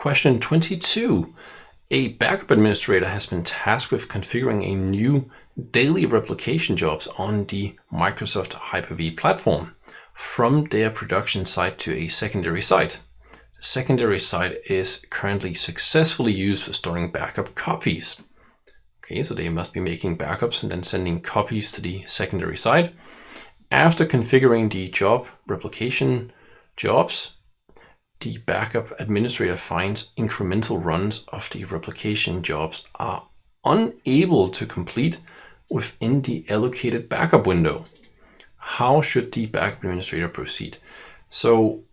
Question 22. A backup administrator has been tasked with configuring a new daily replication jobs on the Microsoft Hyper-V platform from their production site to a secondary site. The secondary site is currently successfully used for storing backup copies. Okay, so they must be making backups and then sending copies to the secondary site. After configuring the job replication jobs, the backup administrator finds incremental runs of the replication jobs are unable to complete within the allocated backup window. How should the backup administrator proceed? So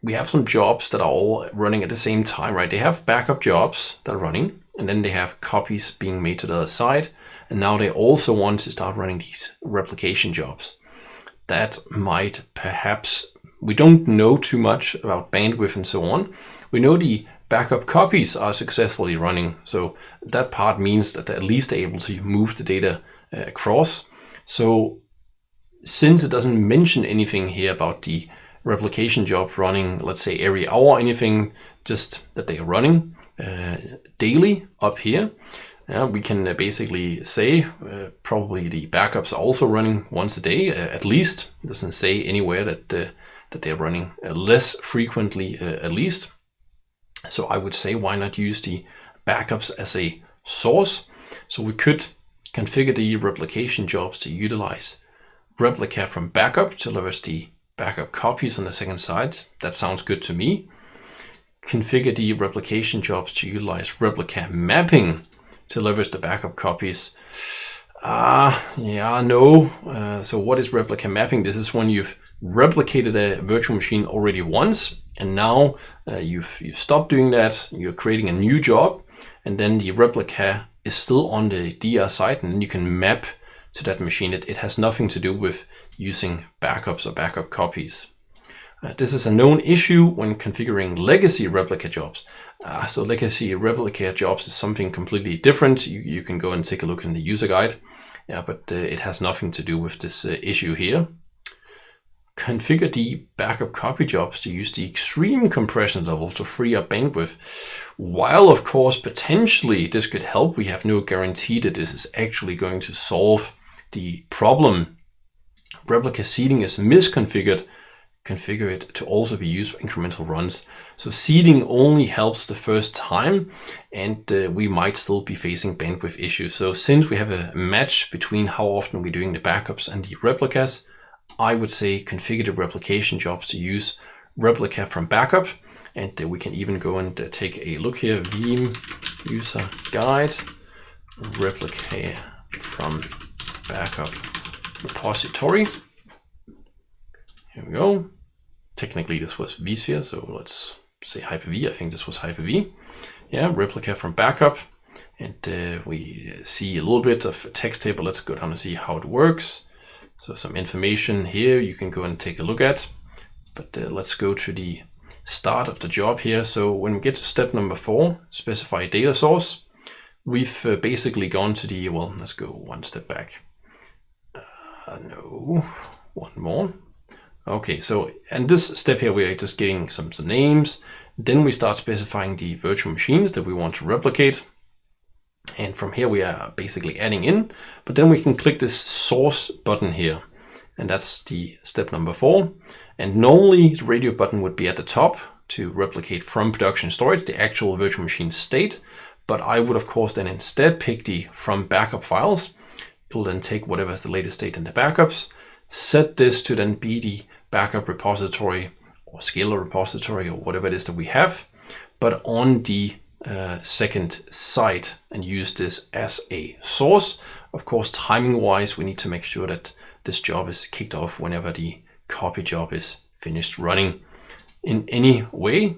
we have some jobs that are all running at the same time, right? They have backup jobs that are running, and then they have copies being made to the other side. And now they also want to start running these replication jobs. That might perhaps, we don't know too much about bandwidth and so on. We know the backup copies are successfully running. So that part means that at least they're able to move the data across. So since it doesn't mention anything here about the replication job running, let's say every hour or anything, just that they are running daily up here, we can basically say probably the backups are also running once a day, at least. It doesn't say anywhere that they're running less frequently, at least. So I would say, why not use the backups as a source? So we could configure the replication jobs to utilize replica from backup to leverage the backup copies on the second side. That sounds good to me. Configure the replication jobs to utilize replica mapping to leverage the backup copies. No. So what is replica mapping? This is when you've replicated a virtual machine already once, and now you've stopped doing that. You're creating a new job, and then the replica is still on the DR site, and then you can map to that machine. It has nothing to do with using backups or backup copies. This is a known issue when configuring legacy replica jobs. So legacy replica jobs is something completely different. You can go and take a look in the user guide. But it has nothing to do with this issue here. Configure the backup copy jobs to use the extreme compression level to free up bandwidth. While of course potentially this could help, we have no guarantee that this is actually going to solve the problem. Replica seeding is misconfigured. Configure it to also be used for incremental runs. So seeding only helps the first time, and we might still be facing bandwidth issues. So since we have a match between how often we're doing the backups and the replicas, I would say configure the replication jobs to use replica from backup. And we can even go and take a look here. Veeam user guide, replica from backup repository. Here we go. Technically this was vSphere, so let's say Hyper-V. I think this was Hyper-V. Yeah, replica from backup. And we see a little bit of a text table. Let's go down and see how it works. So some information here you can go and take a look at. But let's go to the start of the job here. So when we get to step number 4, specify data source, we've basically gone to the, well, let's go one step back. No, one more. Okay, so and this step here, we are just getting some names. Then we start specifying the virtual machines that we want to replicate. And from here, we are basically adding in, but then we can click this source button here. And that's the step number 4. And normally the radio button would be at the top to replicate from production storage, the actual virtual machine state. But I would, of course, then instead pick the from backup files. It will then take whatever is the latest state in the backups, set this to then be the backup repository or scalar repository or whatever it is that we have, but on the second site, and use this as a source. Of course, timing wise, we need to make sure that this job is kicked off whenever the copy job is finished running. In any way,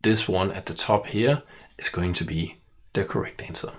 this one at the top here is going to be the correct answer.